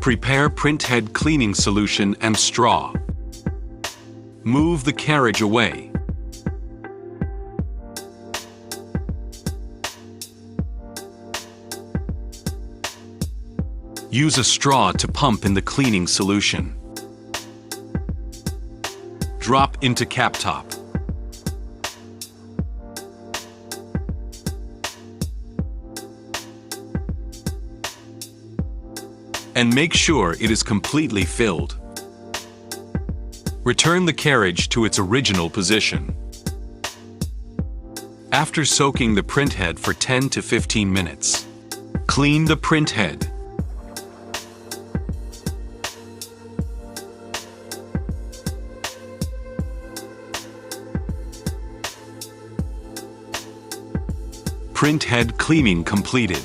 Prepare printhead cleaning solution and straw. Move the carriage away. Use a straw to pump in the cleaning solution. Drop into cap top. And make sure it is completely filled. Return the carriage to its original position. After soaking the printhead for 10 to 15 minutes, clean the printhead. Printhead cleaning completed.